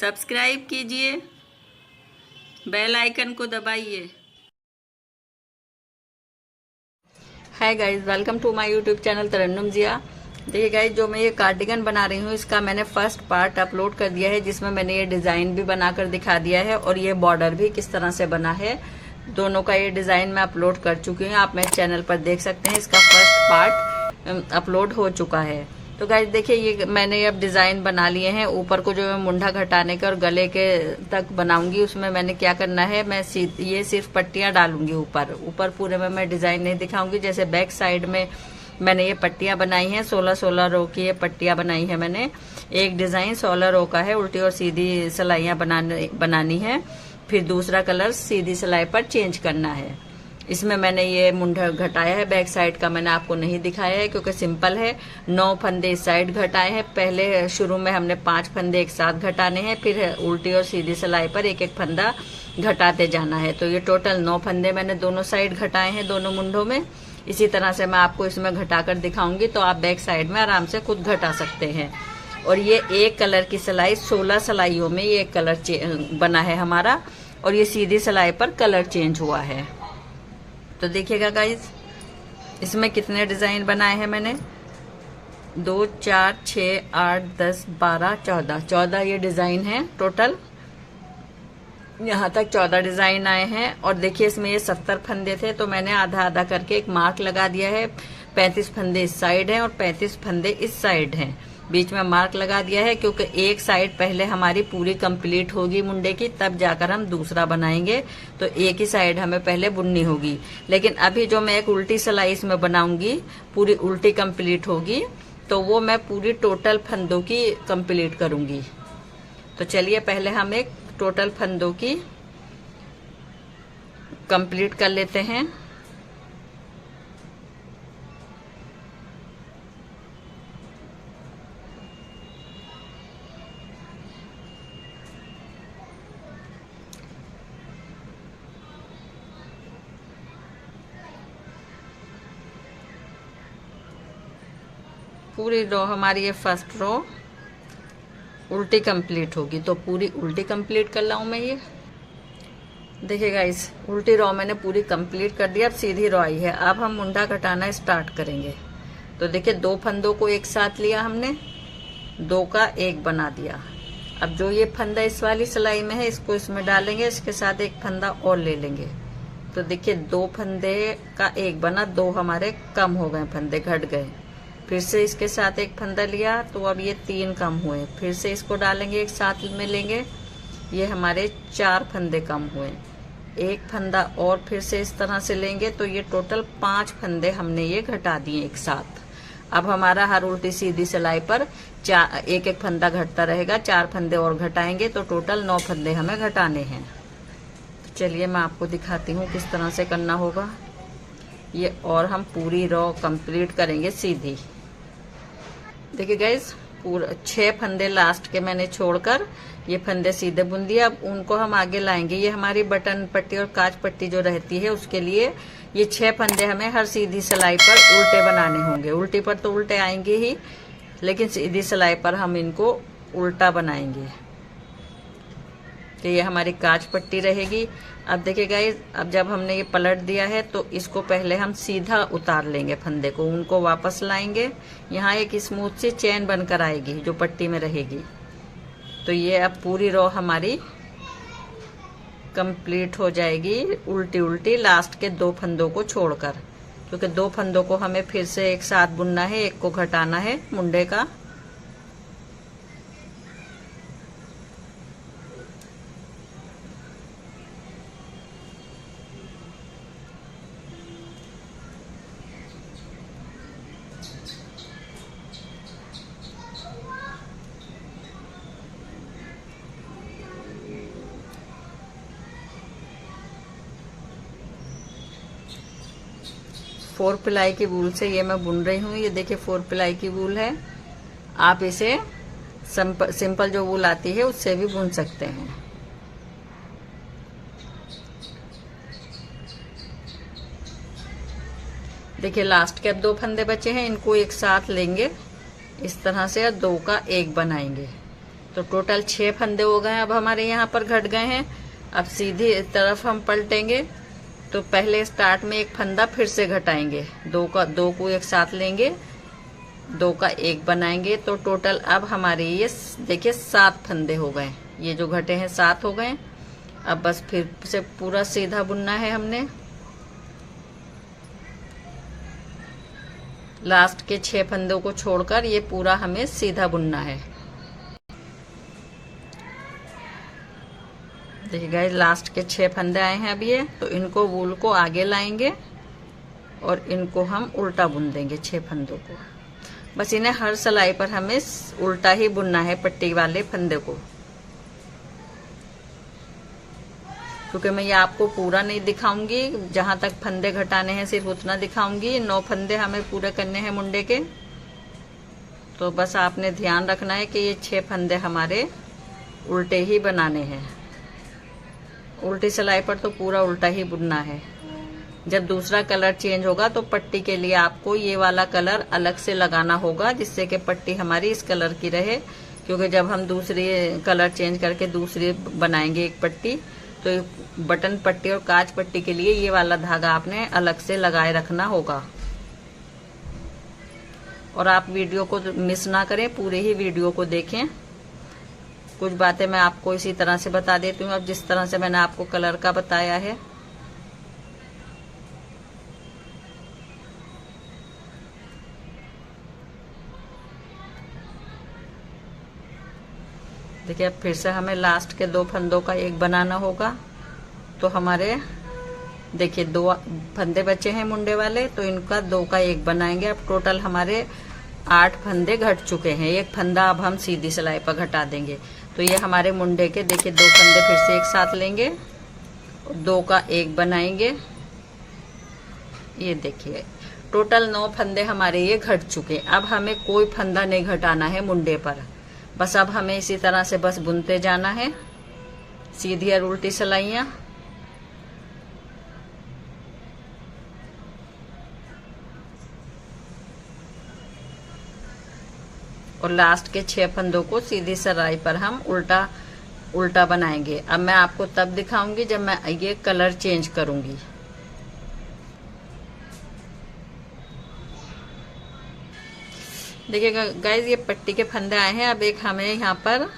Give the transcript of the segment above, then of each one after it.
Subscribe कीजिए, bell icon को दबाइए। Hi guys, welcome to my YouTube channel Tarannum Jiya. देखिए गाइस, जो मैं ये कार्डिगन बना रही हूँ इसका मैंने फर्स्ट पार्ट अपलोड कर दिया है, जिसमें मैंने ये डिजाइन भी बनाकर दिखा दिया है और ये बॉर्डर भी किस तरह से बना है। दोनों का ये डिजाइन मैं अपलोड कर चुकी हूँ, आप मेरे चैनल पर देख सकते हैं। इसका फर्स्ट पार्ट अपलोड हो चुका है। तो गाइस देखिए, ये मैंने अब डिजाइन बना लिए हैं। ऊपर को जो मैं मुंडा घटाने के और गले के तक बनाऊंगी, उसमें मैंने क्या करना है, मैं ये सिर्फ पट्टियां डालूंगी ऊपर। ऊपर पूरे में मैं डिजाइन नहीं दिखाऊंगी। जैसे बैक साइड में मैंने ये पट्टियां बनाई हैं, 16-16 रो की ये पट्टियां बनाई है मैंने। एक डिजाइन 16 रो का है, उल्टी और सीधी सिलाइयां बनानी है। फिर दूसरा कलर सीधी सिलाई पर चेंज करना है। इसमें मैंने ये मुंडा घटाया है, बैक साइड का मैंने आपको नहीं दिखाया है क्योंकि सिंपल है। 9 फंदे इस साइड घटाए हैं। पहले शुरू में हमने 5 फंदे एक साथ घटाने हैं, फिर उल्टी और सीधी सिलाई पर एक एक फंदा घटाते जाना है। तो ये टोटल 9 फंदे मैंने दोनों साइड घटाए हैं, दोनों मुंडों में। इसी तरह से मैं आपको इसमें घटाकर दिखाऊंगी, तो आप बैक साइड में आराम से खुद घटा सकते हैं। और ये एक कलर की सिलाई 16 सिलाइयों में ये एक कलर बना है हमारा, और ये सीधी सिलाई पर कलर चेंज हुआ है। तो देखिएगा गाइस, इसमें कितने डिजाइन बनाए हैं मैंने। 2, 4, 6, 8, 10, 12, 14 ये डिजाइन है टोटल। यहाँ तक 14 डिजाइन आए हैं। और देखिए, इसमें ये 70 फंदे थे, तो मैंने आधा आधा करके एक मार्क लगा दिया है। 35 फंदे इस साइड हैं और 35 फंदे इस साइड हैं। बीच में मार्क लगा दिया है क्योंकि एक साइड पहले हमारी पूरी कंप्लीट होगी मुंडे की, तब जाकर हम दूसरा बनाएंगे। तो एक ही साइड हमें पहले बुननी होगी। लेकिन अभी जो मैं एक उल्टी सिलाई इसमें बनाऊंगी, पूरी उल्टी कंप्लीट होगी, तो वो मैं पूरी टोटल फंदों की कंप्लीट करूंगी। तो चलिए पहले हम एक टोटल फंदों की कंप्लीट कर लेते हैं। पूरी रो हमारी ये फर्स्ट रो उल्टी कंप्लीट होगी, तो पूरी उल्टी कंप्लीट कर लाऊं मैं ये। देखिएगा, इस उल्टी रो मैंने पूरी कंप्लीट कर दिया। अब सीधी रो आई है। अब हम मुंडा घटाना स्टार्ट करेंगे। तो देखिए, 2 फंदों को एक साथ लिया हमने, 2 का 1 बना दिया। अब जो ये फंदा इस वाली सिलाई में है, इसको इसमें डालेंगे, इसके साथ एक फंदा और ले लेंगे। तो देखिए, 2 फंदे का 1 बना, 2 हमारे कम हो गए, फंदे घट गए। फिर से इसके साथ एक फंदा लिया, तो अब ये 3 कम हुए। फिर से इसको डालेंगे, एक साथ में लेंगे, ये हमारे 4 फंदे कम हुए। एक फंदा और फिर से इस तरह से लेंगे, तो ये टोटल 5 फंदे हमने ये घटा दिए एक साथ। अब हमारा हर उल्टी सीधी सिलाई पर एक एक फंदा घटता रहेगा। 4 फंदे और घटाएंगे, तो टोटल 9 फंदे हमें घटाने हैं। तो चलिए मैं आपको दिखाती हूँ किस तरह से करना होगा ये, और हम पूरी रो कंप्लीट करेंगे सीधी। देखिए गाइस, पूरा 6 फंदे लास्ट के मैंने छोड़कर ये फंदे सीधे बुन दिए। अब उनको हम आगे लाएंगे। ये हमारी बटन पट्टी और काज पट्टी जो रहती है, उसके लिए ये 6 फंदे हमें हर सीधी सिलाई पर उल्टे बनाने होंगे। उल्टी पर तो उल्टे आएंगे ही, लेकिन सीधी सिलाई पर हम इनको उल्टा बनाएंगे। तो ये हमारी काज पट्टी रहेगी। अब देखिए गाइस, अब जब हमने ये पलट दिया है, तो इसको पहले हम सीधा उतार लेंगे फंदे को, उनको वापस लाएंगे। यहाँ एक स्मूथ सी चेन बनकर आएगी जो पट्टी में रहेगी। तो ये अब पूरी रो हमारी कंप्लीट हो जाएगी उल्टी उल्टी, लास्ट के 2 फंदों को छोड़कर, क्योंकि 2 फंदों को हमें फिर से एक साथ बुनना है, एक को घटाना है मुंडे का। फोर प्लाई की वूल से ये मैं बुन रही हूँ। ये देखिए, 4 प्लाई की वूल है। आप इसे सिंपल जो वूल आती है उससे भी बुन सकते हैं। देखिए, लास्ट के अब 2 फंदे बचे हैं, इनको एक साथ लेंगे इस तरह से, और 2 का 1 बनाएंगे। तो टोटल 6 फंदे हो गए अब हमारे यहाँ पर घट गए हैं। अब सीधी तरफ हम पलटेंगे तो पहले स्टार्ट में एक फंदा फिर से घटाएंगे, दो को एक साथ लेंगे, 2 का 1 बनाएंगे। तो टोटल अब हमारे ये देखिए 7 फंदे हो गए, ये जो घटे हैं 7 हो गए। अब बस फिर से पूरा सीधा बुनना है हमने। लास्ट के 6 फंदों को छोड़कर ये पूरा हमें सीधा बुनना है। देखिए गाइस लास्ट के 6 फंदे आए हैं अब ये, तो इनको वूल को आगे लाएंगे और इनको हम उल्टा बुन देंगे 6 फंदों को। बस इन्हें हर सिलाई पर हमें उल्टा ही बुनना है पट्टी वाले फंदे को, क्योंकि मैं ये आपको पूरा नहीं दिखाऊंगी, जहां तक फंदे घटाने हैं सिर्फ उतना दिखाऊंगी। 9 फंदे हमें पूरे करने हैं मुंडे के। तो बस आपने ध्यान रखना है कि ये 6 फंदे हमारे उल्टे ही बनाने हैं। उल्टी सिलाई पर तो पूरा उल्टा ही बुनना है। जब दूसरा कलर चेंज होगा तो पट्टी के लिए आपको ये वाला कलर अलग से लगाना होगा, जिससे कि पट्टी हमारी इस कलर की रहे। क्योंकि जब हम दूसरी कलर चेंज करके दूसरी बनाएंगे एक पट्टी, तो बटन पट्टी और काज पट्टी के लिए ये वाला धागा आपने अलग से लगाए रखना होगा। और आप वीडियो को मिस ना करें, पूरे ही वीडियो को देखें। कुछ बातें मैं आपको इसी तरह से बता देती हूँ, अब जिस तरह से मैंने आपको कलर का बताया है। देखिए अब फिर से हमें लास्ट के 2 फंदों का 1 बनाना होगा। तो हमारे देखिए 2 फंदे बचे हैं मुंडे वाले, तो इनका 2 का 1 बनाएंगे। अब टोटल हमारे 8 फंदे घट चुके हैं। 1 फंदा अब हम सीधी सिलाई पर घटा देंगे। तो ये हमारे मुंडे के देखिए 2 फंदे फिर से एक साथ लेंगे, 2 का 1 बनाएंगे। ये देखिए टोटल 9 फंदे हमारे ये घट चुके। अब हमें कोई फंदा नहीं घटाना है मुंडे पर। बस अब हमें इसी तरह से बस बुनते जाना है, सीधी और उल्टी सिलाइयाँ। और लास्ट के 6 फंदों को सीधी सिलाई पर हम उल्टा बनाएंगे। अब मैं आपको तब दिखाऊंगी जब मैं ये कलर चेंज करूंगी। देखिएगा गाइज ये पट्टी के फंदे आए हैं। अब एक हमें यहाँ पर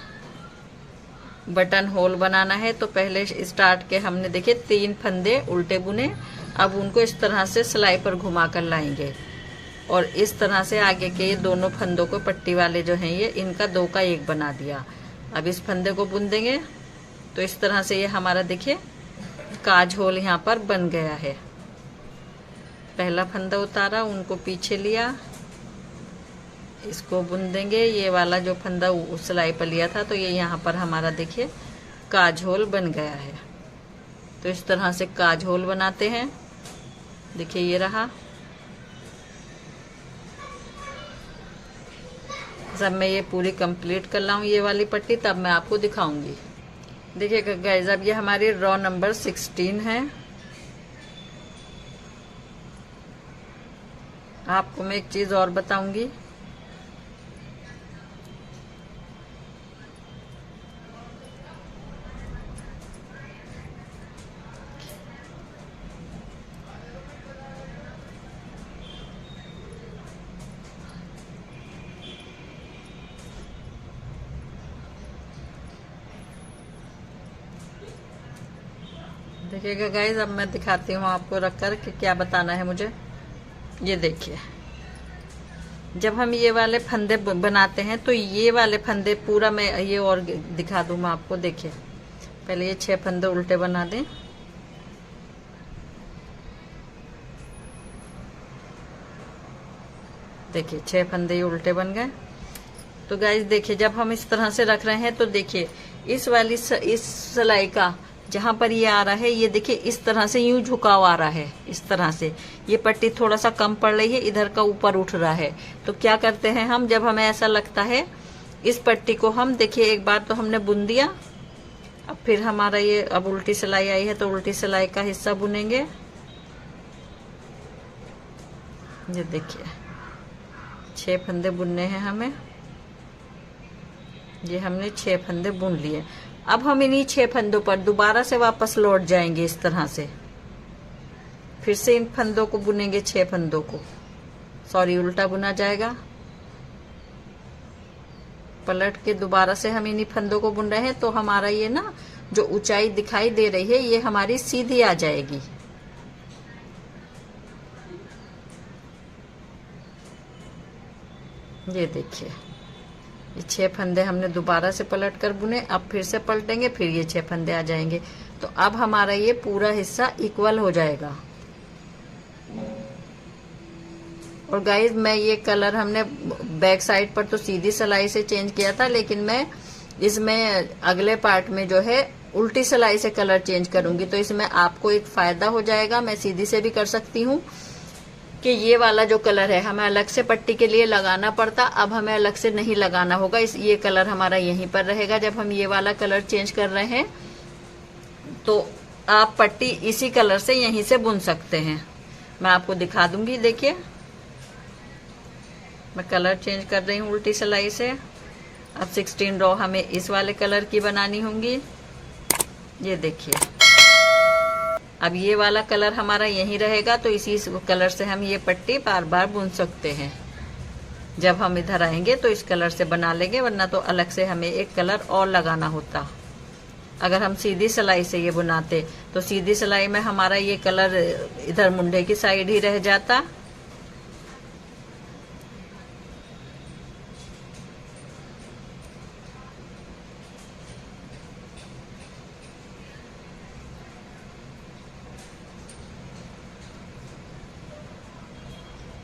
बटन होल बनाना है। तो पहले स्टार्ट के हमने देखिए 3 फंदे उल्टे बुने। अब उनको इस तरह से सिलाई पर घुमा कर लाएंगे और इस तरह से आगे के ये दोनों फंदों को पट्टी वाले जो हैं ये इनका 2 का 1 बना दिया। अब इस फंदे को बुन देंगे तो इस तरह से ये हमारा देखिए काज होल यहाँ पर बन गया है। पहला फंदा उतारा, उनको पीछे लिया, इसको बुन देंगे। ये वाला जो फंदा उस सिलाई पर लिया था तो ये यहाँ पर हमारा देखिए काज होल बन गया है। तो इस तरह से काज होल बनाते हैं। देखिए ये रहा। जब मैं ये पूरी कंप्लीट कर लाऊं ये वाली पट्टी तब मैं आपको दिखाऊंगी। देखिए गाइस अब ये हमारी रॉ नंबर 16 है। आपको मैं एक चीज और बताऊंगी। देखिएगा गाइज अब मैं दिखाती हूँ आपको रख कर कि क्या बताना है मुझे। ये देखिए जब हम ये वाले फंदे बनाते हैं तो ये वाले फंदे पूरा मैं ये और दिखा दूँ मैं आपको। देखिए पहले ये 6 फंदे उल्टे बना दें। देखिए 6 फंदे ये उल्टे बन गए। तो गाइज देखिए जब हम इस तरह से रख रहे हैं तो देखिए इस वाली इस सिलाई का जहां पर ये आ रहा है ये देखिए इस तरह से यूं झुकाव आ रहा है। इस तरह से ये पट्टी थोड़ा सा कम पड़ रही है, इधर का ऊपर उठ रहा है। तो क्या करते हैं हम, जब हमें ऐसा लगता है इस पट्टी को हम देखिए एक बार तो हमने बुन दिया। अब फिर हमारा ये अब उल्टी सिलाई आई है तो उल्टी सिलाई का हिस्सा बुनेंगे। ये देखिए 6 फंदे बुनने हैं हमें। ये हमने 6 फंदे बुन लिए। अब हम इन्हीं 6 फंदों पर दोबारा से वापस लौट जाएंगे इस तरह से, फिर से इन फंदों को बुनेंगे, 6 फंदों को, सॉरी उल्टा बुना जाएगा। पलट के दोबारा से हम इन्हीं फंदों को बुन रहे हैं, तो हमारा ये ना जो ऊंचाई दिखाई दे रही है ये हमारी सीधी आ जाएगी। ये देखिए, ये 6 फंदे हमने दोबारा से पलट कर बुने, अब फिर से पलटेंगे, फिर ये 6 फंदे आ जाएंगे। तो अब हमारा ये पूरा हिस्सा इक्वल हो जाएगा। और गाइस मैं ये कलर हमने बैक साइड पर तो सीधी सिलाई से चेंज किया था, लेकिन मैं इसमें अगले पार्ट में जो है उल्टी सिलाई से कलर चेंज करूंगी। तो इसमें आपको एक फायदा हो जाएगा, मैं सीधी से भी कर सकती हूँ, कि ये वाला जो कलर है हमें अलग से पट्टी के लिए लगाना पड़ता, अब हमें अलग से नहीं लगाना होगा। ये कलर हमारा यहीं पर रहेगा। जब हम ये वाला कलर चेंज कर रहे हैं तो आप पट्टी इसी कलर से यहीं से बुन सकते हैं। मैं आपको दिखा दूंगी, देखिए मैं कलर चेंज कर रही हूँ उल्टी सिलाई से। अब 16 रो हमें इस वाले कलर की बनानी होंगी। ये देखिए, अब ये वाला कलर हमारा यहीं रहेगा, तो इसी कलर से हम ये पट्टी बार बार बुन सकते हैं। जब हम इधर आएंगे तो इस कलर से बना लेंगे, वरना तो अलग से हमें एक कलर और लगाना होता। अगर हम सीधी सिलाई से ये बुनाते तो सीधी सिलाई में हमारा ये कलर इधर मुंडे की साइड ही रह जाता।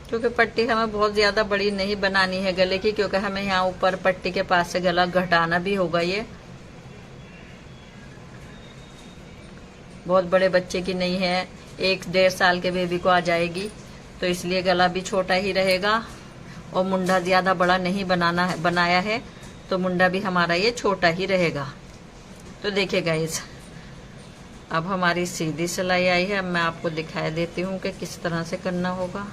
क्योंकि पट्टी हमें बहुत ज्यादा बड़ी नहीं बनानी है गले की, क्योंकि हमें यहाँ ऊपर पट्टी के पास से गला घटाना भी होगा। ये बहुत बड़े बच्चे की नहीं है, 1-1.5 साल के बेबी को आ जाएगी, तो इसलिए गला भी छोटा ही रहेगा। और मुंडा ज्यादा बड़ा नहीं बनाया है, तो मुंडा भी हमारा ये छोटा ही रहेगा। तो देखिए गाइस, अब हमारी सीधी सिलाई आई है। अब मैं आपको दिखाई देती हूँ कि किस तरह से करना होगा।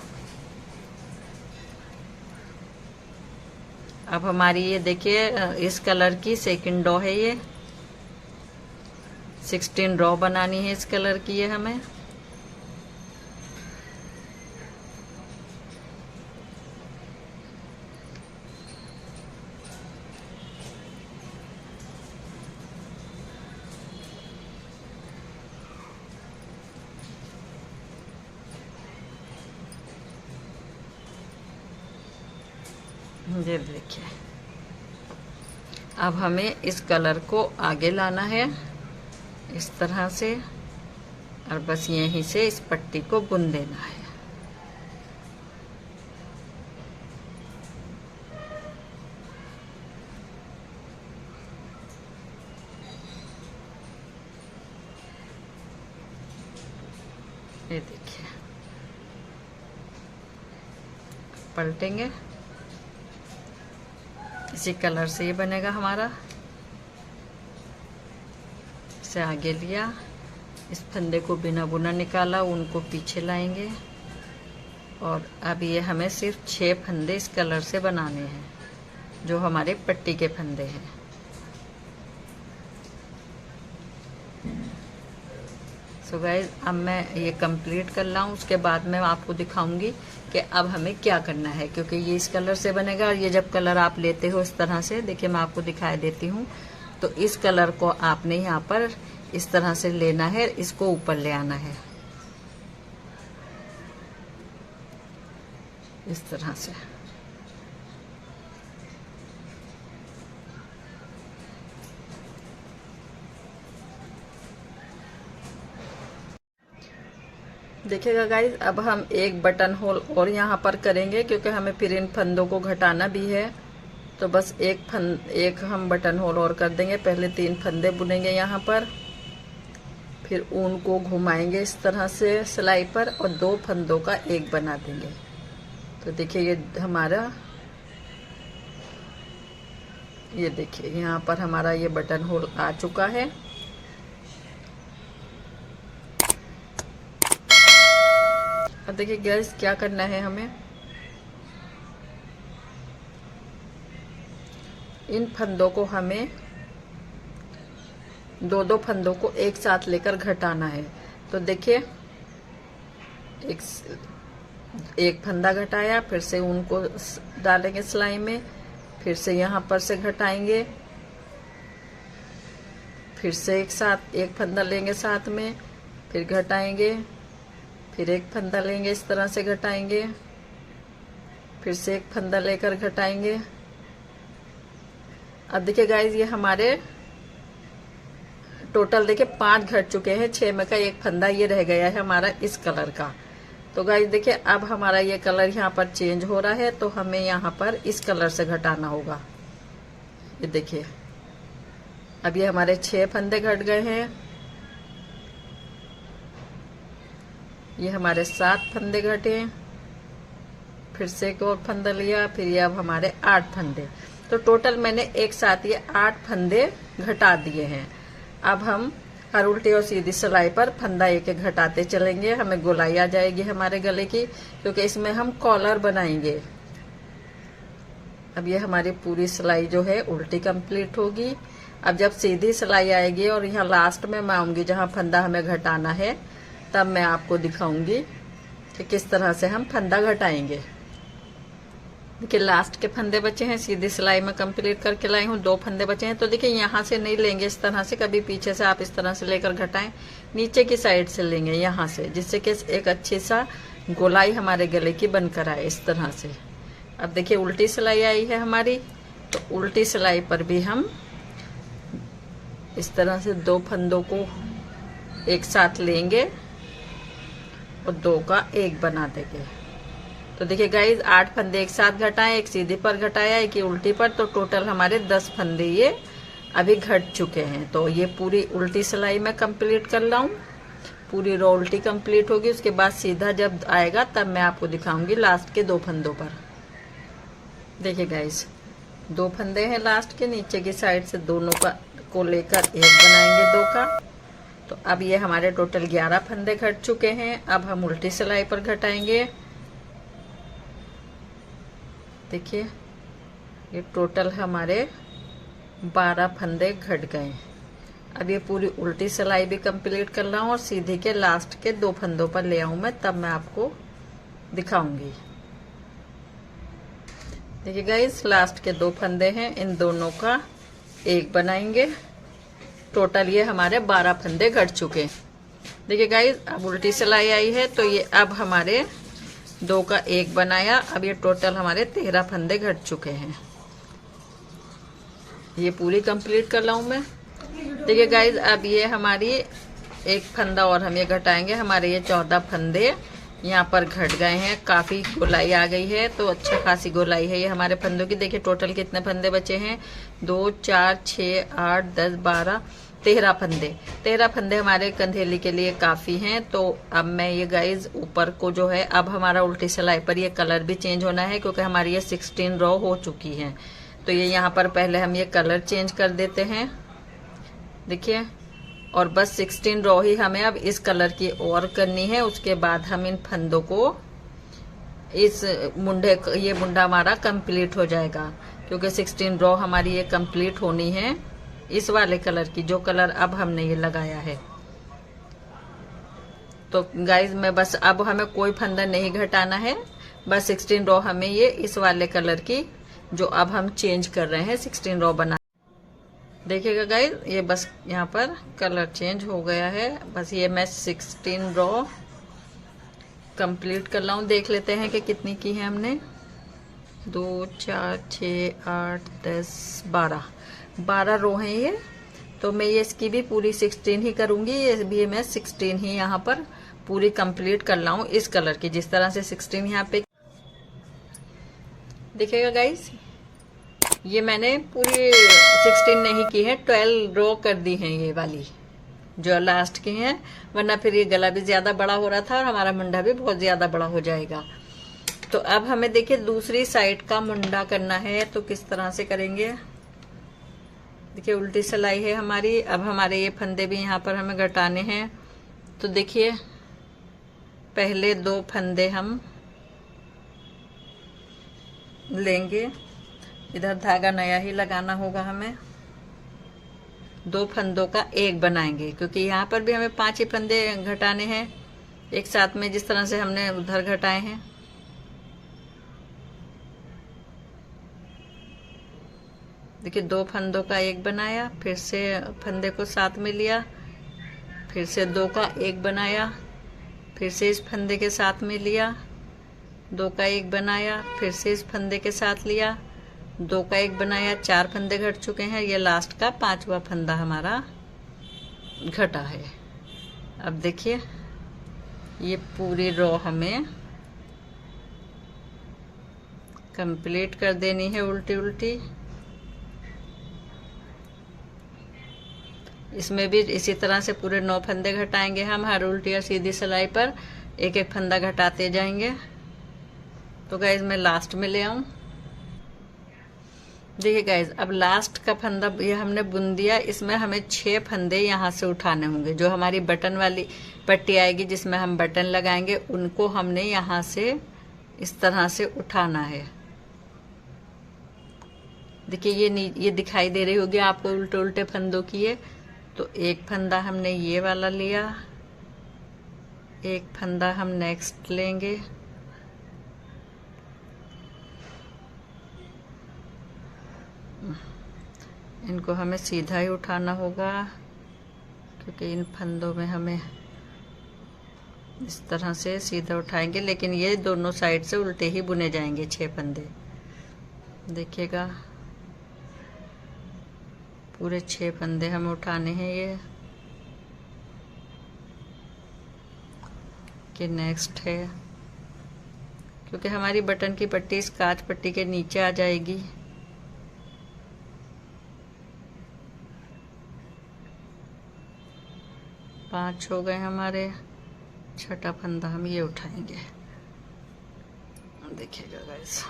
अब हमारी ये देखिए इस कलर की 2nd रो है, ये 16 रो बनानी है इस कलर की ये हमें। ये देखिए, अब हमें इस कलर को आगे लाना है इस तरह से, और बस यहीं से इस पट्टी को बुन देना है। ये देखिए, पलटेंगे, इसी कलर से ये बनेगा हमारा। इसे आगे लिया, इस फंदे को बिना बुना निकाला, उनको पीछे लाएंगे, और अब ये हमें सिर्फ 6 फंदे इस कलर से बनाने हैं, जो हमारे पट्टी के फंदे हैं। सो गाइस, अब मैं ये कंप्लीट कर लाऊं, उसके बाद मैं आपको दिखाऊंगी कि अब हमें क्या करना है, क्योंकि ये इस कलर से बनेगा। और ये जब कलर आप लेते हो इस तरह से, देखिए मैं आपको दिखाई देती हूँ, तो इस कलर को आपने यहाँ पर इस तरह से लेना है, इसको ऊपर ले आना है इस तरह से। देखिएगा गाइज, अब हम एक बटन होल और यहाँ पर करेंगे, क्योंकि हमें फिर इन फंदों को घटाना भी है। तो बस एक हम बटन होल और कर देंगे। पहले 3 फंदे बुनेंगे यहाँ पर, फिर ऊन को घुमाएंगे इस तरह से सिलाई पर, और 2 फंदों का एक बना देंगे। तो देखिए ये हमारा, ये देखिए यहाँ पर हमारा ये बटन होल आ चुका है। अब देखिए गर्ल्स, क्या करना है हमें, इन फंदों को हमें दो दो फंदों को एक साथ लेकर घटाना है। तो देखिए एक फंदा घटाया, फिर से उनको डालेंगे सिलाई में, फिर से यहाँ पर से घटाएंगे, फिर से एक साथ एक फंदा लेंगे साथ में, फिर घटाएंगे, फिर एक फंदा लेंगे इस तरह से घटाएंगे, फिर से एक फंदा लेकर घटाएंगे। अब देखिए गाइज ये हमारे टोटल देखिए 5 घट चुके हैं, 6 में का एक फंदा ये रह गया है हमारा इस कलर का। तो गाइज देखिए अब हमारा ये कलर यहाँ पर चेंज हो रहा है, तो हमें यहाँ पर इस कलर से घटाना होगा। ये देखिए अब ये हमारे 6 फंदे घट गए हैं, ये हमारे 7 फंदे घटे, फिर से एक और फंदा लिया, फिर ये अब हमारे 8 फंदे। तो टोटल मैंने एक साथ ये 8 फंदे घटा दिए हैं। अब हम हर उल्टी और सीधी सिलाई पर फंदा एक एक घटाते चलेंगे, हमें गोलाई आ जाएगी हमारे गले की, क्योंकि इसमें हम कॉलर बनाएंगे। अब ये हमारी पूरी सिलाई जो है उल्टी कंप्लीट होगी। अब जब सीधी सिलाई आएगी और यहाँ लास्ट में मैं आऊंगी जहाँ फंदा हमें घटाना है, तब मैं आपको दिखाऊंगी कि किस तरह से हम फंदा घटाएंगे। देखिए लास्ट के फंदे बचे हैं, सीधी सिलाई में कंप्लीट करके लाई हूँ, 2 फंदे बचे हैं। तो देखिए यहाँ से नहीं लेंगे इस तरह से, कभी पीछे से आप इस तरह से लेकर घटाएं, नीचे की साइड से लेंगे यहाँ से, जिससे कि एक अच्छी सा गोलाई हमारे गले की बनकर आए इस तरह से। अब देखिए उल्टी सिलाई आई है हमारी, तो उल्टी सिलाई पर भी हम इस तरह से 2 फंदों को एक साथ लेंगे और 2 का 1 बना देंगे। तो देखिए गाइज 8 फंदे एक साथ घटाए, एक सीधी पर घटाया, एक उल्टी पर, तो टोटल हमारे 10 फंदे ये अभी घट चुके हैं। तो ये पूरी उल्टी सिलाई में कंप्लीट कर लाऊं, पूरी रो उल्टी कंप्लीट होगी, उसके बाद सीधा जब आएगा तब मैं आपको दिखाऊंगी लास्ट के 2 फंदों पर। देखिए गाइज 2 फंदे हैं लास्ट के, नीचे की साइड से दोनों का को लेकर 1 बनाएंगे 2 का। तो अब ये हमारे टोटल 11 फंदे घट चुके हैं। अब हम उल्टी सिलाई पर घटाएंगे। देखिए ये टोटल हमारे 12 फंदे घट गए। अब ये पूरी उल्टी सिलाई भी कंप्लीट कर रहा हूँ और सीधी के लास्ट के 2 फंदों पर ले आऊं मैं, तब मैं आपको दिखाऊंगी। देखिए गाइस लास्ट के 2 फंदे हैं, इन दोनों का 1 बनाएंगे। टोटल ये हमारे 12 फंदे घट चुके हैं। देखिए गाइस अब उल्टी सिलाई आई है, तो ये अब हमारे 2 का 1 बनाया। अब ये टोटल हमारे 13 फंदे घट चुके हैं। ये पूरी कंप्लीट कर लाऊं मैं। देखिए गाइज अब ये हमारी 1 फंदा और हम ये घटाएंगे, हमारे ये 14 फंदे यहाँ पर घट गए हैं। काफी गोलाई आ गई है, तो अच्छा खासी गोलाई है ये हमारे फंदों की। देखिए टोटल कितने फंदे बचे हैं, 2 4 6 8 10 12 13 फंदे। 13 फंदे हमारे कंधेली के लिए काफी हैं। तो अब मैं ये गाइज ऊपर को जो है, अब हमारा उल्टी सिलाई पर ये कलर भी चेंज होना है, क्योंकि हमारी ये 16 रो हो चुकी है। तो ये यहाँ पर पहले हम ये कलर चेंज कर देते हैं। देखिए और बस 16 रो ही हमें अब इस कलर की और करनी है। उसके बाद हम इन फंदों को इस मुंडे, ये मुंडा हमारा कंप्लीट हो जाएगा, क्योंकि 16 रो हमारी ये कंप्लीट होनी है इस वाले कलर की, जो कलर अब हमने ये लगाया है। तो गाइज मैं बस अब हमें कोई फंदा नहीं घटाना है, बस 16 रो हमें ये इस वाले कलर की जो अब हम चेंज कर रहे हैं 16 रो बना। देखिएगा गाइज ये बस यहाँ पर कलर चेंज हो गया है। बस ये मैं 16 रो कंप्लीट कर रहा हूँ। देख लेते हैं कि कितनी की है हमने। 2 4 6 8 10 12 रो हैं ये। तो मैं ये इसकी भी पूरी 16 ही करूंगी। ये भी मैं 16 ही यहाँ पर पूरी कंप्लीट कर रहा हूँ इस कलर की, जिस तरह से 16 यहाँ पे देखिएगा गाइज। ये मैंने पूरी 16 नहीं की है, 12 रो कर दी है ये वाली जो लास्ट की है, वरना फिर ये गला भी ज्यादा बड़ा हो रहा था और हमारा मुंडा भी बहुत ज्यादा बड़ा हो जाएगा। तो अब हमें देखिए दूसरी साइड का मुंडा करना है, तो किस तरह से करेंगे। देखिए उल्टी सिलाई है हमारी। अब हमारे ये फंदे भी यहाँ पर हमें घटाने हैं। तो देखिए पहले 2 फंदे हम लेंगे, इधर धागा नया ही लगाना होगा हमें। 2 फंदों का एक बनाएंगे, क्योंकि यहाँ पर भी हमें 5 ही फंदे घटाने हैं एक साथ में, जिस तरह से हमने उधर घटाए हैं। देखिए 2 फंदों का एक बनाया, फिर से फंदे को साथ में लिया, फिर से 2 का एक बनाया, फिर से इस फंदे के साथ में लिया, 2 का एक बनाया, फिर से इस फंदे के साथ लिया, 2 का एक बनाया। 4 फंदे घट चुके हैं। ये लास्ट का 5वां फंदा हमारा घटा है। अब देखिए ये पूरी रो हमें कंप्लीट कर देनी है उल्टी उल्टी। इसमें भी इसी तरह से पूरे 9 फंदे घटाएंगे हम। हर उल्टी और सीधी सिलाई पर एक एक फंदा घटाते जाएंगे। तो गाइज मैं लास्ट में ले आऊं। देखिए गाइज अब लास्ट का फंदा ये हमने बुन दिया। इसमें हमें 6 फंदे यहाँ से उठाने होंगे। जो हमारी बटन वाली पट्टी आएगी जिसमें हम बटन लगाएंगे, उनको हमने यहाँ से इस तरह से उठाना है। देखिए ये दिखाई दे रही होगी आपको उल्टे उल्टे फंदों की। ये तो एक फंदा हमने ये वाला लिया, एक फंदा हम नेक्स्ट लेंगे, इनको हमें सीधा ही उठाना होगा, क्योंकि इन फंदों में हमें इस तरह से सीधा उठाएंगे, लेकिन ये दोनों साइड से उल्टे ही बुने जाएंगे 6 फंदे। देखिएगा पूरे 6 फंदे हमें उठाने हैं ये। कि नेक्स्ट है, क्योंकि हमारी बटन की पट्टी इस काज पट्टी के नीचे आ जाएगी। पांच हो गए हमारे। छठा फंदा हम ये उठाएंगे। देखिएगा गाइस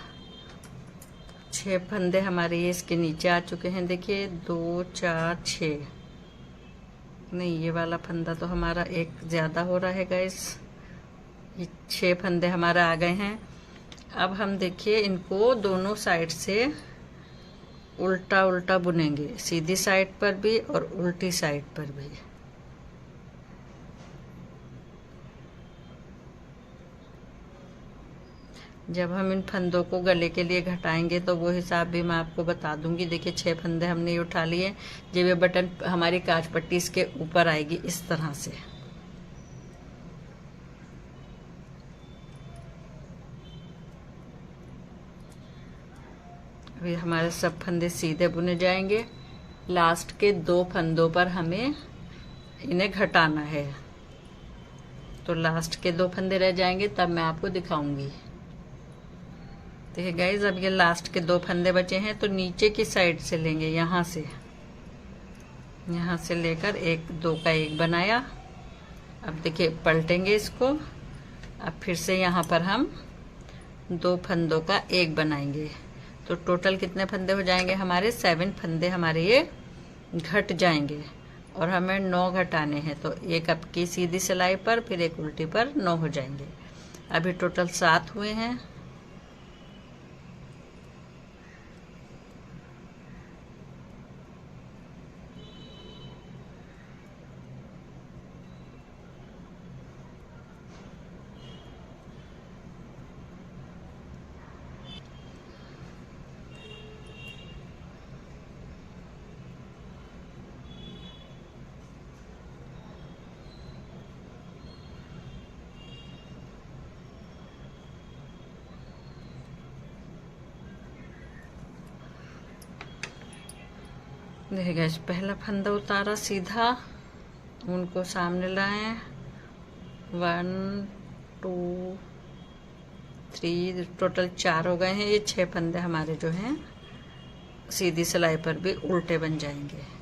6 फंदे हमारे ये इसके नीचे आ चुके हैं। देखिए 2 4 6, नहीं ये वाला फंदा तो हमारा एक ज़्यादा हो रहा है गाइस। ये 6 फंदे हमारा आ गए हैं। अब हम देखिए इनको दोनों साइड से उल्टा उल्टा बुनेंगे, सीधी साइड पर भी और उल्टी साइड पर भी। जब हम इन फंदों को गले के लिए घटाएंगे तो वो हिसाब भी मैं आपको बता दूंगी। देखिए 6 फंदे हमने ये उठा लिए। जब ये बटन हमारी काज पट्टी इसके ऊपर आएगी इस तरह से। अभी हमारे सब फंदे सीधे बुने जाएंगे। लास्ट के 2 फंदों पर हमें इन्हें घटाना है। तो लास्ट के 2 फंदे रह जाएंगे, तब मैं आपको दिखाऊंगी। देखिए गाइज अब ये लास्ट के 2 फंदे बचे हैं, तो नीचे की साइड से लेंगे, यहाँ से लेकर 1 2 का एक बनाया। अब देखिए पलटेंगे इसको। अब फिर से यहाँ पर हम 2 फंदों का एक बनाएंगे। तो टोटल कितने फंदे हो जाएंगे हमारे? 7 फंदे हमारे ये घट जाएंगे। और हमें 9 घटाने हैं, तो एक अब की सीधी सिलाई पर फिर एक उल्टी पर 9 हो जाएंगे। अभी टोटल 7 हुए हैं। देखिए गाइस पहला फंदा उतारा सीधा, उनको सामने लाए। 1 2 3 टोटल 4 हो गए हैं। ये 6 फंदे हमारे जो हैं सीधी सिलाई पर भी उल्टे बन जाएंगे।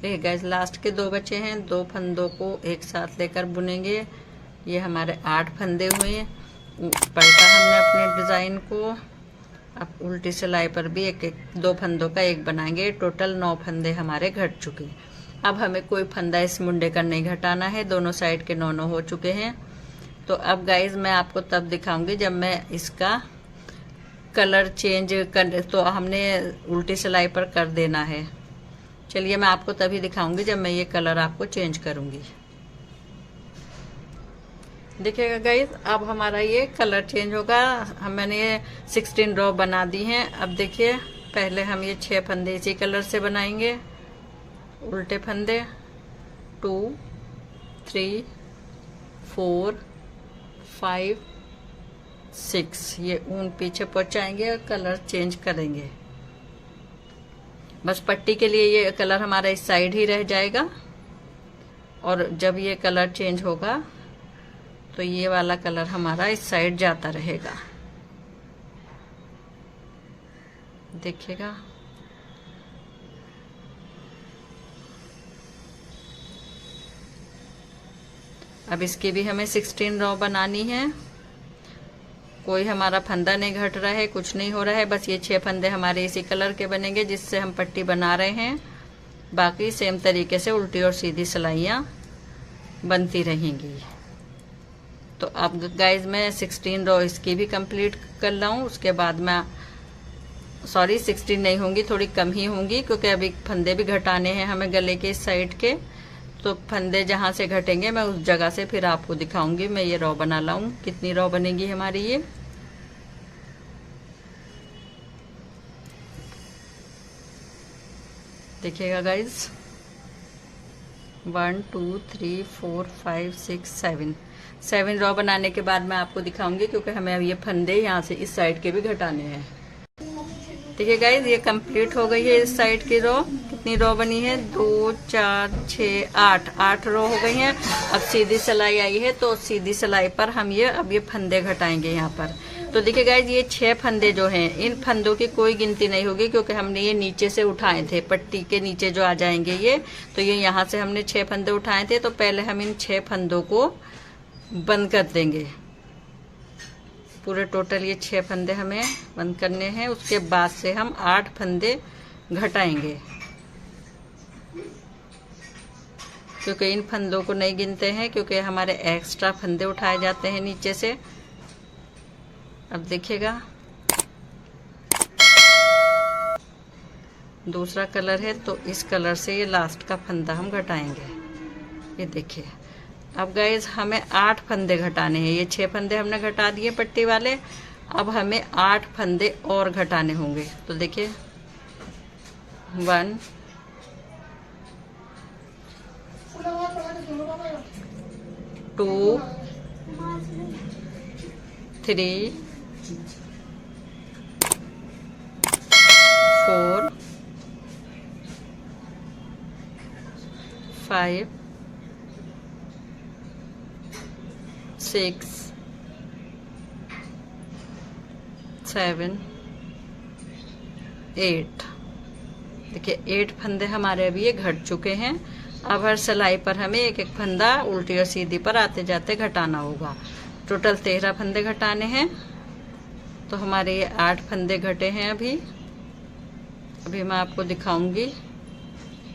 ये गाइस लास्ट के 2 बचे हैं, 2 फंदों को एक साथ लेकर बुनेंगे। ये हमारे 8 फंदे हुए। पलटा हमने अपने डिज़ाइन को। अब उल्टी सिलाई पर भी एक 2 फंदों का एक बनाएंगे। टोटल 9 फंदे हमारे घट चुके हैं। अब हमें कोई फंदा इस मुंडे का नहीं घटाना है, दोनों साइड के 9 हो चुके हैं। तो अब गाइज मैं आपको तब दिखाऊंगी जब मैं इसका कलर चेंज कर, तो हमने उल्टी सिलाई पर कर देना है। चलिए मैं आपको तभी दिखाऊंगी जब मैं ये कलर आपको चेंज करूंगी। देखिएगा गाइज, अब हमारा ये कलर चेंज होगा। मैंने ये 16 रो बना दी हैं। अब देखिए, पहले हम ये 6 फंदे इसी कलर से बनाएंगे। उल्टे फंदे 2 3 4 5 6, ये ऊन पीछे पहुंचाएंगे और कलर चेंज करेंगे। बस पट्टी के लिए ये कलर हमारा इस साइड ही रह जाएगा, और जब ये कलर चेंज होगा तो ये वाला कलर हमारा इस साइड जाता रहेगा। देखिएगा, अब इसकी भी हमें 16 रो बनानी है। कोई हमारा फंदा नहीं घट रहा है, कुछ नहीं हो रहा है। बस ये 6 फंदे हमारे इसी कलर के बनेंगे जिससे हम पट्टी बना रहे हैं। बाकी सेम तरीके से उल्टी और सीधी सिलाइयाँ बनती रहेंगी। तो अब गाइज मैं 16 रो इसकी भी कंप्लीट कर लाऊं। उसके बाद मैं 16 नहीं होंगी, थोड़ी कम ही होंगी, क्योंकि अभी फंदे भी घटाने हैं हमें गले के इस साइड के। तो फंदे जहाँ से घटेंगे मैं उस जगह से फिर आपको दिखाऊंगी। मैं ये रो बना लाऊं, कितनी रो बनेगी हमारी ये। देखिएगा गाइज, 1 2 3 4 5 6 7 रो बनाने के बाद मैं आपको दिखाऊंगी, क्योंकि हमें अब ये फंदे यहाँ से इस साइड के भी घटाने हैं। देखिए गाइज, ये कंप्लीट हो गई है इस साइड की रो। कितनी रो बनी है? 2 4 6 8 रो हो गई हैं। अब सीधी सिलाई आई है, तो सीधी सिलाई पर हम अब ये फंदे घटाएंगे यहाँ पर। तो देखिए गाइज, ये 6 फंदे जो हैं, इन फंदों की कोई गिनती नहीं होगी, क्योंकि हमने ये नीचे से उठाए थे। पट्टी के नीचे जो आ जाएंगे ये, तो ये यहाँ से हमने 6 फंदे उठाए थे। तो पहले हम इन 6 फंदों को बंद कर देंगे। पूरे टोटल ये 6 फंदे हमें बंद करने हैं। उसके बाद से हम 8 फंदे घटाएंगे, क्योंकि इन फंदों को नहीं गिनते हैं, क्योंकि हमारे एक्स्ट्रा फंदे उठाए जाते हैं नीचे से। अब देखिएगा, दूसरा कलर है, तो इस कलर से ये लास्ट का फंदा हम घटाएंगे। ये देखिए, अब गाइज हमें 8 फंदे घटाने हैं। ये 6 फंदे हमने घटा दिए पट्टी वाले। अब हमें 8 फंदे और घटाने होंगे। तो देखिए, 1 2 3 4 5 6 7 8। देखिए, 8 फंदे हमारे अभी ये घट चुके हैं। अब हर सिलाई पर हमें एक एक फंदा उल्टी और सीधी पर आते जाते घटाना होगा। टोटल 13 फंदे घटाने हैं। तो हमारे ये 8 फंदे घटे हैं अभी मैं आपको दिखाऊंगी।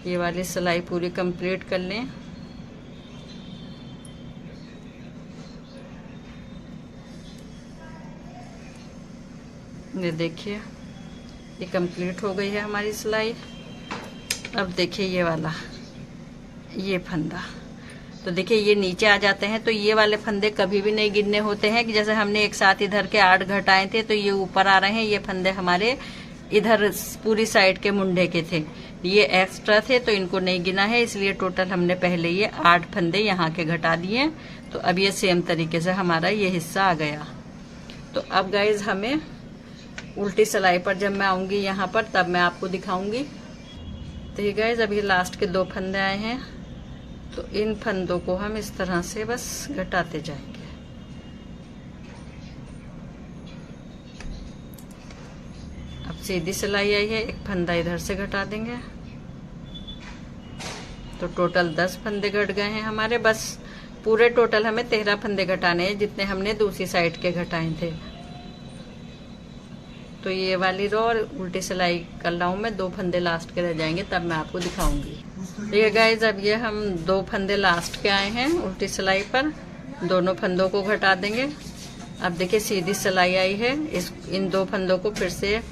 ये वाली सिलाई पूरी कंप्लीट कर लें। ये देखिए, ये कंप्लीट हो गई है हमारी सिलाई। अब देखिए ये वाला, ये फंदा, तो देखिए ये नीचे आ जाते हैं। तो ये वाले फंदे कभी भी नहीं गिनने होते हैं, कि जैसे हमने एक साथ इधर के 8 घटाए थे, तो ये ऊपर आ रहे हैं। ये फंदे हमारे इधर पूरी साइड के मुंडे के थे, ये एक्स्ट्रा थे, तो इनको नहीं गिना है। इसलिए टोटल हमने पहले ये 8 फंदे यहाँ के घटा दिए। तो अब ये सेम तरीके से हमारा ये हिस्सा आ गया। तो अब गाइज हमें उल्टी सिलाई पर जब मैं आऊंगी यहाँ पर, तब मैं आपको दिखाऊंगी। तो ये गाइज अभी लास्ट के 2 फंदे आए हैं। तो इन फंदों को हम इस तरह से बस घटाते जाएंगे। अब सीधी सिलाई आई है, एक फंदा इधर से घटा देंगे। तो टोटल 10 फंदे घट गए हैं हमारे। बस पूरे टोटल हमें 13 फंदे घटाने हैं जितने हमने दूसरी साइड के घटाए थे। तो ये वाली रो और उल्टी सिलाई कर रहा हूँ मैं, 2 फंदे लास्ट के रह जाएंगे तब मैं आपको दिखाऊंगी। देखिए गाइज, अब ये हम 2 फंदे लास्ट के आए हैं उल्टी सिलाई पर, दोनों फंदों को घटा देंगे। अब देखिए सीधी सिलाई आई है, इन 2 फंदों को फिर से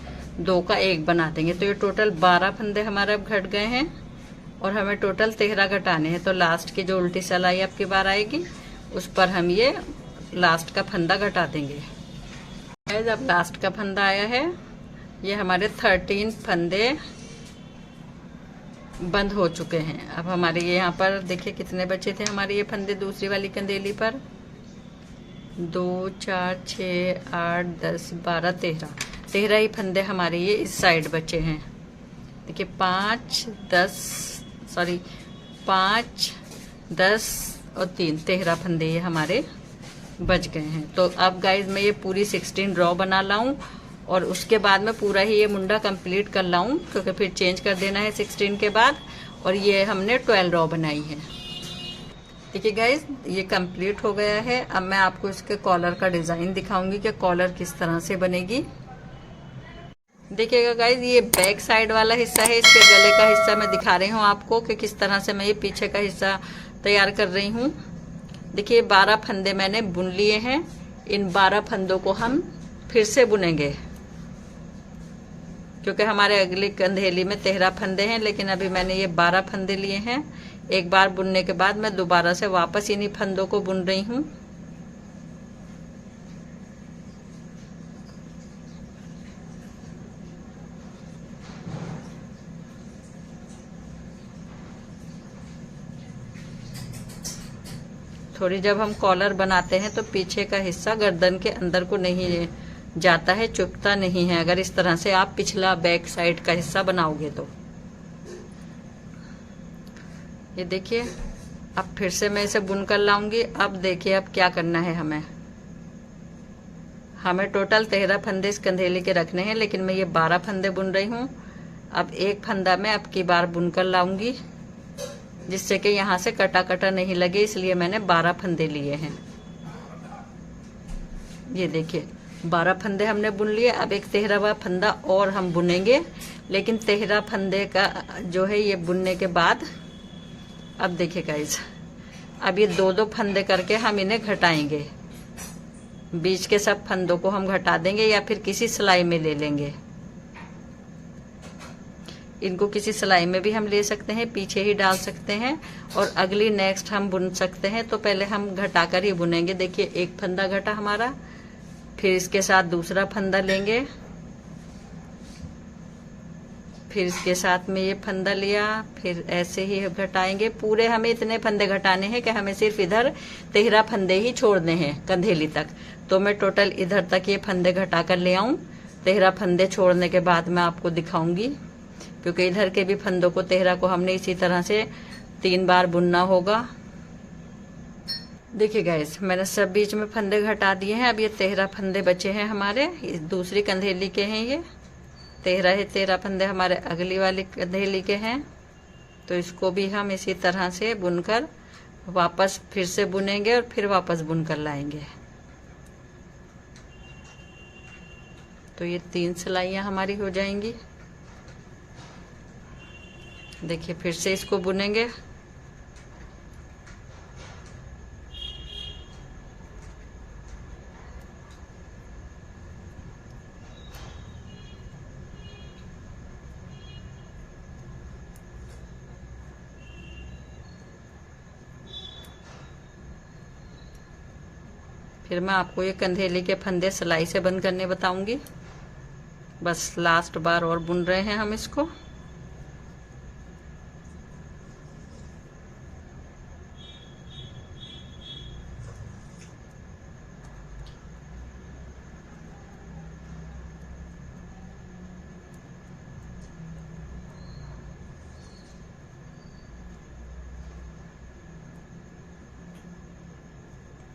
2 का 1 बना देंगे। तो ये टोटल 12 फंदे हमारे अब घट गए हैं और हमें टोटल 13 घटाने हैं। तो लास्ट की जो उल्टी सिलाई अब की बार आएगी उस पर हम ये लास्ट का फंदा घटा देंगे। अब लास्ट का फंदा आया है, ये हमारे 13 फंदे बंद हो चुके हैं। अब हमारे ये यहाँ पर देखिए कितने बचे थे हमारे ये फंदे दूसरी वाली कंदेली पर, 2 4 6 8 10 12 13 ही फंदे हमारे ये इस साइड बचे हैं। देखिए 5 10 और 3 13 फंदे ये हमारे बच गए हैं। तो अब गाइज मैं ये पूरी 16 ड्रॉ बना लाऊं और उसके बाद में पूरा ही ये मुंडा कंप्लीट कर लाऊं, क्योंकि फिर चेंज कर देना है 16 के बाद। और ये हमने 12 ड्रॉ बनाई है। देखिए गाइज, ये कंप्लीट हो गया है। अब मैं आपको इसके कॉलर का डिजाइन दिखाऊंगी कि कॉलर किस तरह से बनेगी। देखिएगा गाइज, ये बैक साइड वाला हिस्सा है, इसके गले का हिस्सा मैं दिखा रही हूँ आपको कि किस तरह से मैं ये पीछे का हिस्सा तैयार कर रही हूँ। देखिए 12 फंदे मैंने बुन लिए हैं, इन 12 फंदों को हम फिर से बुनेंगे, क्योंकि हमारे अगली कंधेली में 13 फंदे हैं, लेकिन अभी मैंने ये 12 फंदे लिए हैं। एक बार बुनने के बाद मैं दोबारा से वापस इन्हीं फंदों को बुन रही हूँ। थोड़ी जब हम कॉलर बनाते हैं तो पीछे का हिस्सा गर्दन के अंदर को नहीं जाता है, चुभता नहीं है, अगर इस तरह से आप पिछला बैक साइड का हिस्सा बनाओगे तो। ये देखिए, अब फिर से मैं इसे बुन कर लाऊंगी। अब देखिए अब क्या करना है हमें टोटल 13 फंदे इस कंधेली के रखने हैं, लेकिन मैं ये 12 फंदे बुन रही हूँ। अब एक फंदा मैं अब की बार बुन कर लाऊंगी, जिससे कि यहाँ से कटा कटा नहीं लगे, इसलिए मैंने 12 फंदे लिए हैं। ये देखिए 12 फंदे हमने बुन लिए। अब एक 13वां फंदा और हम बुनेंगे, लेकिन 13 फंदे का जो है ये बुनने के बाद, अब देखिए गाइस, अब ये 2-2 फंदे करके हम इन्हें घटाएंगे। बीच के सब फंदों को हम घटा देंगे या फिर किसी सिलाई में ले लेंगे। इनको किसी सिलाई में भी हम ले सकते हैं, पीछे ही डाल सकते हैं और अगली नेक्स्ट हम बुन सकते हैं। तो पहले हम घटाकर ही बुनेंगे। देखिए एक फंदा घटा हमारा, फिर इसके साथ दूसरा फंदा लेंगे, फिर इसके साथ में ये फंदा लिया, फिर ऐसे ही घटाएंगे। पूरे हमें इतने फंदे घटाने हैं कि हमें सिर्फ इधर 13 फंदे ही छोड़ने हैं कंधेली तक। तो मैं टोटल इधर तक ये फंदे घटा कर ले आऊं। 13 फंदे छोड़ने के बाद मैं आपको दिखाऊंगी, क्योंकि इधर के भी फंदों को 13 को हमने इसी तरह से 3 बार बुनना होगा। देखिए गाइस, मैंने सब बीच में फंदे घटा दिए हैं। अब ये 13 फंदे बचे हैं हमारे, दूसरी कंधेली के हैं ये 13 फंदे हमारे अगली वाली कंधेली के हैं। तो इसको भी हम इसी तरह से बुनकर वापस फिर से बुनेंगे और फिर वापस बुनकर लाएंगे। तो ये 3 सिलाइयाँ हमारी हो जाएंगी। देखिए फिर से इसको बुनेंगे। फिर मैं आपको ये कंधेली के फंदे सिलाई से बंद करने बताऊंगी। बस लास्ट बार और बुन रहे हैं हम इसको।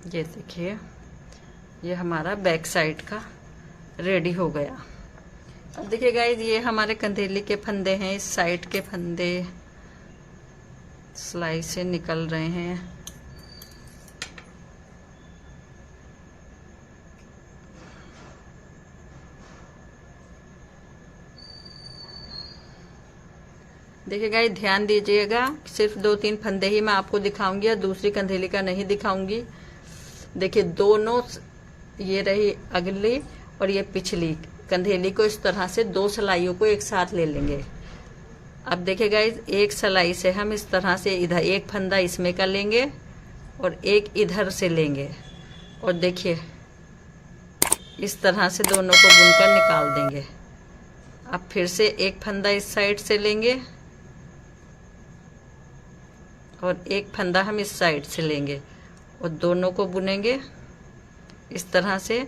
ये देखिए, ये हमारा बैक साइड का रेडी हो गया। अब देखिए गाइस, ये हमारे कंधेली के फंदे हैं, इस साइड के फंदे सिलाई से निकल रहे हैं। देखिए गाइस, ध्यान दीजिएगा, सिर्फ 2-3 फंदे ही मैं आपको दिखाऊंगी और दूसरी कंधेली का नहीं दिखाऊंगी। देखिए दोनों, ये रही अगली और ये पिछली कंधेली को इस तरह से 2 सिलाइयों को एक साथ ले लेंगे। अब देखिए गाइस, एक सिलाई से हम इस तरह से इधर एक फंदा इसमें कर लेंगे और एक इधर से लेंगे और देखिए इस तरह से दोनों को बुनकर निकाल देंगे। अब फिर से एक फंदा इस साइड से लेंगे और एक फंदा हम इस साइड से लेंगे और दोनों को बुनेंगे इस तरह से।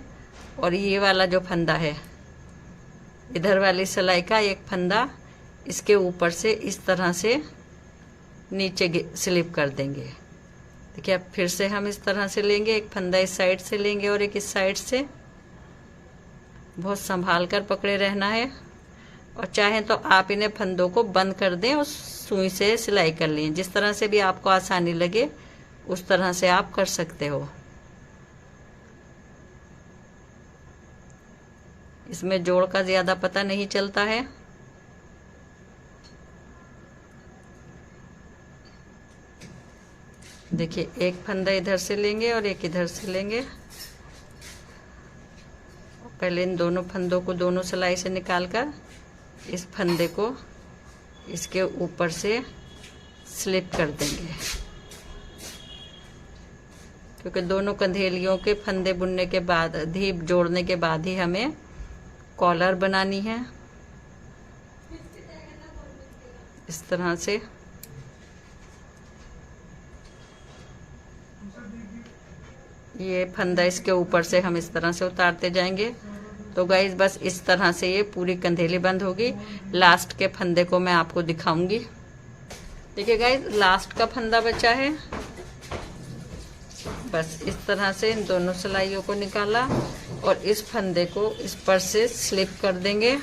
और ये वाला जो फंदा है, इधर वाली सिलाई का एक फंदा इसके ऊपर से इस तरह से नीचे स्लिप कर देंगे। देखिए अब फिर से हम इस तरह से लेंगे, एक फंदा इस साइड से लेंगे और एक इस साइड से। बहुत संभाल कर पकड़े रहना है और चाहें तो आप इन्हें फंदों को बंद कर दें और सुई से सिलाई कर लें। जिस तरह से भी आपको आसानी लगे उस तरह से आप कर सकते हो। इसमें जोड़ का ज़्यादा पता नहीं चलता है। देखिए एक फंदा इधर से लेंगे और एक इधर से लेंगे। पहले इन दोनों फंदों को दोनों सिलाई से निकालकर इस फंदे को इसके ऊपर से स्लिप कर देंगे, क्योंकि दोनों कंधेलियों के फंदे बुनने के बाद ही, जोड़ने के बाद ही हमें कॉलर बनानी है। इस तरह से ये फंदा इसके ऊपर से हम इस तरह से उतारते जाएंगे। तो गाइस बस इस तरह से ये पूरी कंधेली बंद होगी। लास्ट के फंदे को मैं आपको दिखाऊंगी। देखिए गाइस, लास्ट का फंदा बचा है। बस इस तरह से इन दोनों सिलाइयों को निकाला और इस फंदे को इस पर से स्लिप कर देंगे।